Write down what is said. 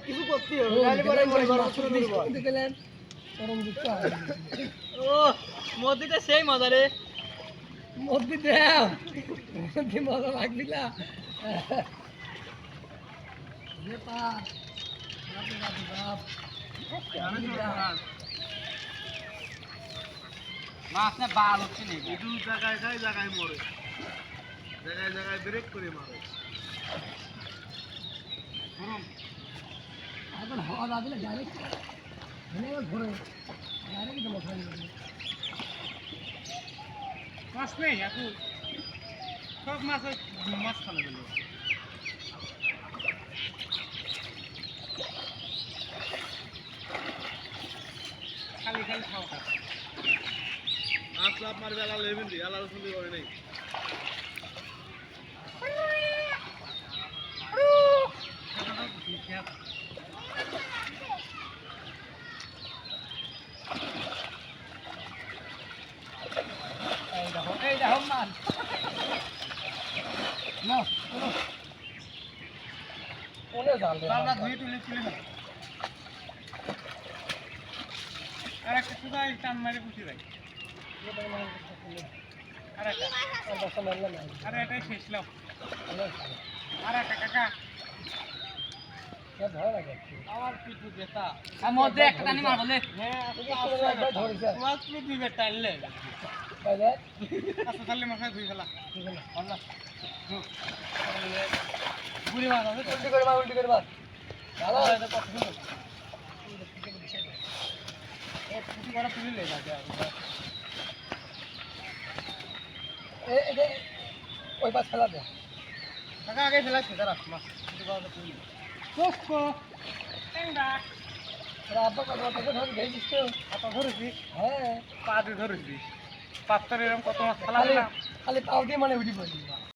কিছু করতে হবে নাহলে পরে মরে গেলেন ও মদিটা সেই মজা রে মদি দেও মদি মজা লাগবি না রে পা মাছ না বাল হচ্ছে নি দু জায়গায় জায়গায় মরে জায়গায় জায়গায় ব্রেক করে মারে এখন হাওয়া লাগলে ডাইরেক্ট ঘুরে ডাইরেক্ট মশা নিয়ে মাছ নেই এখন সব মাছ মাছ খানে গেল খালি খালি খাওয়া মাছ লাভ মারবে আলাল লেবেন দি আলাল সুন্দর করে নেই এই দেখো মান না ওনে জালটা ধুই তুলে না আর একটা সুদা টান মারে পুষি ভাই আরে এটাই শেষ লাও আর একটা কাকা ভালো লাগে আমার পিঠু বেটা আর মধ্যে একটা টানি মারবো লে হ্যাঁ ধরেছে তোমার পিঠু বেটা লে তাহলে আচ্ছা তাহলে মাথা ধুই ফেলা আল্লাহ বুড়ি মাছ আছে উল্টি করে মার ভালো এটা কত সুন্দর এই পুটি বড় তুলে লে যা ওই পাশ ফেলা দে কাকা আগে ফেলাচ্ছে দাঁড়া মাছ পুটি বড় তুলে কোস্কো টেঙ্গা আব্বা কত ধরে ধরেছিস তো আপা ধরেছিস হ্যাঁ পা দিয়ে ধরেছিস পাত্তার এরকম কত মাছ ফেলা খালি পাও দিয়ে মানে উঠি পড়ি